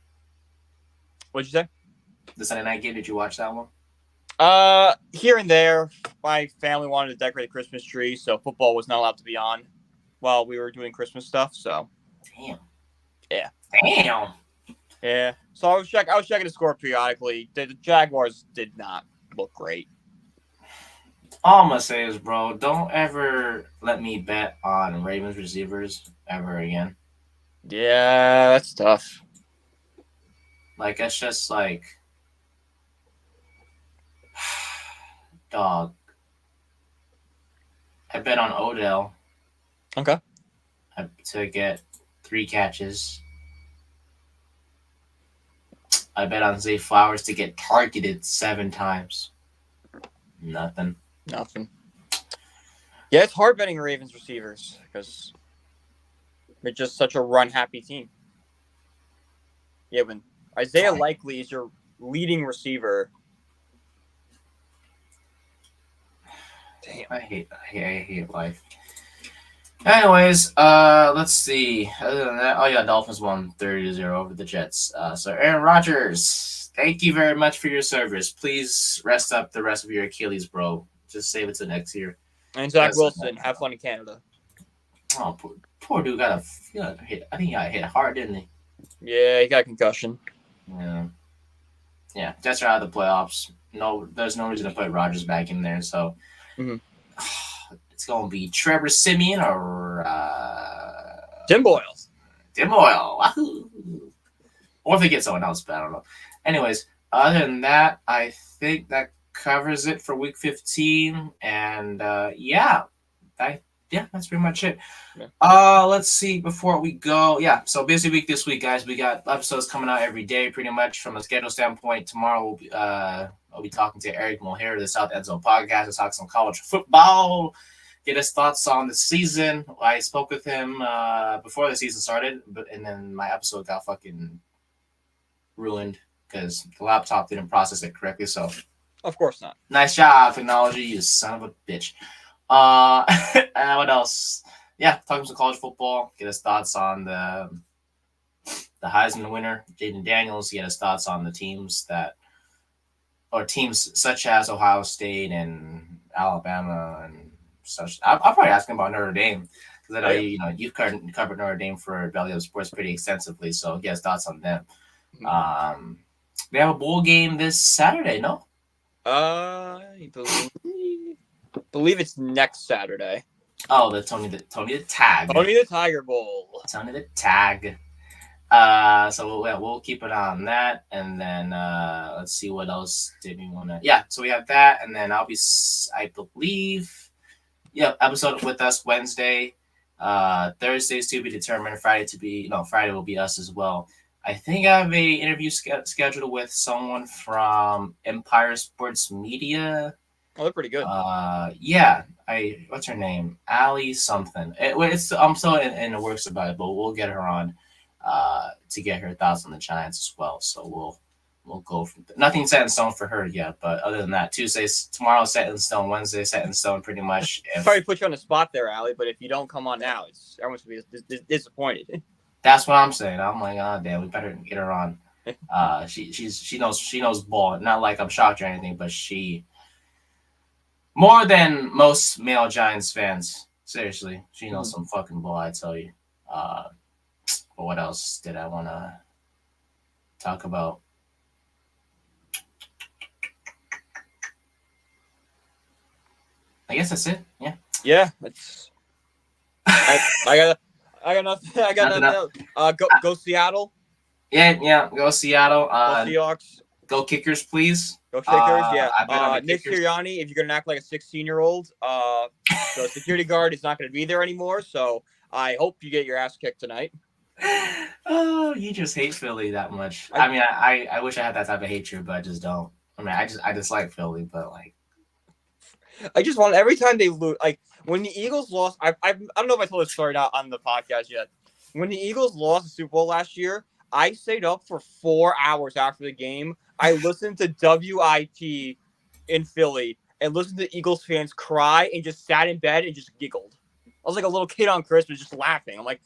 What'd you say?
The Sunday night game, did you watch that one?
Here and there. My family wanted to decorate a Christmas tree, so football was not allowed to be on while we were doing Christmas stuff. So,
damn.
Yeah.
Damn.
Yeah. So I was checking the score periodically. The Jaguars did not look great.
All I'm gonna say is, bro, don't ever let me bet on Ravens receivers ever again.
Yeah, that's tough.
Like, it's just like, dog. I bet on Odell.
Okay.
To get 3 catches. I bet on Zay Flowers to get targeted 7 times. Nothing.
Yeah, it's hard betting Ravens receivers because They're just such a run-happy team. Yeah, when Isaiah Likely is your leading receiver. Damn.
I hate life. Anyways, let's see. Other than that, oh yeah, Dolphins won 30-0 over the Jets. So Aaron Rodgers, thank you very much for your service. Please rest up the rest of your Achilles, bro. Just save it to next year.
And Zach Wilson, have fun in Canada.
Oh, poor dude got hit. I think he got hit hard, didn't he?
Yeah, he got a concussion.
Yeah. Jets are out of the playoffs. No, there's no reason to put Rodgers back in there. So it's gonna be Trevor Siemian or
Tim Boyle.
Tim Boyle. Wahoo. Or if they get someone else, but I don't know. Anyways, other than that, I think that covers it for week 15. And that's pretty much it.
Yeah.
Let's see before we go. Yeah, so busy week this week, guys. We got episodes coming out every day, pretty much from a schedule standpoint. Tomorrow I'll be talking to Eric Mulher of the South End Zone podcast to talk some college football, get his thoughts on the season. I spoke with him before the season started, and then my episode got fucking ruined because the laptop didn't process it correctly. So,
of course not.
Nice job, technology, you son of a bitch. What else? Yeah, talking some college football. Get his thoughts on the Heisman winner, Jaden Daniels. Get his thoughts on the teams such as Ohio State and Alabama and such. I'll probably ask him about Notre Dame because I know you've covered Notre Dame for Belly Up Sports pretty extensively. So get his thoughts on them. They have a bowl game this Saturday, no?
I believe it's next Saturday.
Oh, the Tony the Tag.
Tony the Tiger Bowl.
Tony the Tag. So we'll keep it on that, and then let's see what else did we want to. Yeah, so we have that, and then I'll be, I believe, episode with us Wednesday. Thursdays to be determined. Friday will be us as well. I think I have a interview scheduled with someone from Empire Sports Media.
Oh, they're pretty good.
What's her name? Allie something. I'm still in the works about it, but we'll get her on to get her thoughts on the Giants as well. So we'll go from nothing set in stone for her yet, but other than that, tomorrow set in stone, Wednesday set in stone, pretty much.
Probably put you on the spot there, Allie. But if you don't come on now, everyone's gonna be disappointed.
That's what I'm saying. I'm like, oh damn, we better get her on. She knows ball. Not like I'm shocked or anything, but she more than most male Giants fans. Seriously, she knows some fucking ball. I tell you. But what else did I want to talk about? I guess that's it. Yeah.
Yeah, it's. I got nothing. I got nothing. Go Seattle.
Yeah. Go Seattle.
Go Seahawks.
Go Kickers, please.
Go Kickers. Yeah. Nick
Kickers.
Sirianni, if you're gonna act like a 16-year-old, the security guard is not gonna be there anymore. So I hope you get your ass kicked tonight.
Oh, you just hate Philly that much. I mean, I wish I had that type of hatred, but I just don't. I mean, I just like Philly, but like.
I just want every time they lose, like when the Eagles lost. I don't know if I told this story not on the podcast yet. When the Eagles lost the Super Bowl last year, I stayed up for 4 hours after the game. I listened to WIT in Philly and listened to Eagles fans cry and just sat in bed and just giggled. I was like a little kid on Christmas, just laughing. I'm like,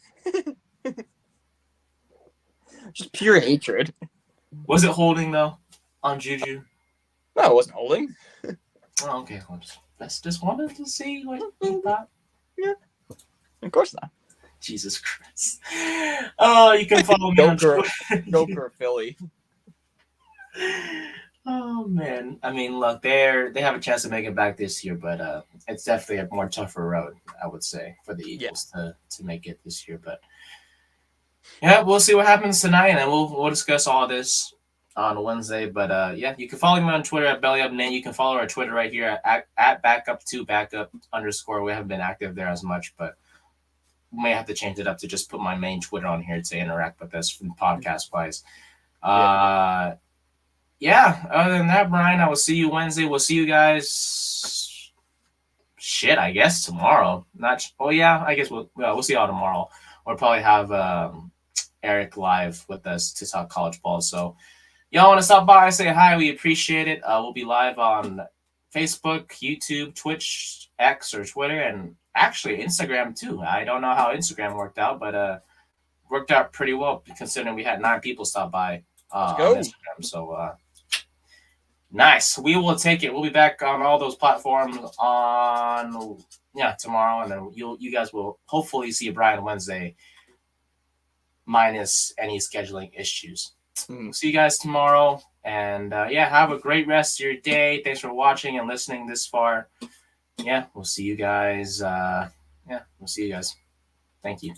just pure hatred.
Was it holding though on Juju?
No, it wasn't holding.
Oh, okay. Just wanted to see what you thought.
Yeah, of course not.
Jesus Christ. Oh, you can follow me on Twitter.
Go for Philly.
Oh man. I mean, look, they have a chance to make it back this year, but it's definitely a more tougher road, I would say, for the Eagles to make it this year. But yeah, we'll see what happens tonight, and then we'll discuss all this on Wednesday. But you can follow me on Twitter at BellyUpNate. You can follow our Twitter right here at backup_. We haven't been active there as much, but we may have to change it up to just put my main Twitter on here to interact with us from podcast wise. Other than that, Brian, I will see you Wednesday. We'll see you guys I guess tomorrow. I guess we'll see y'all tomorrow. we'll probably have Eric live with us to talk college ball. So y'all want to stop by, say hi, we appreciate it. We'll be live on Facebook, YouTube, Twitch, X, or Twitter, and actually Instagram too. I don't know how Instagram worked out, but worked out pretty well considering we had 9 people stop by
Let's
on
go.
Instagram. So nice. We will take it. We'll be back on all those platforms on tomorrow, and then you guys will hopefully see Brian Wednesday minus any scheduling issues. See you guys tomorrow, and have a great rest of your day. Thanks for watching and listening this far. We'll see you guys. We'll see you guys. Thank you.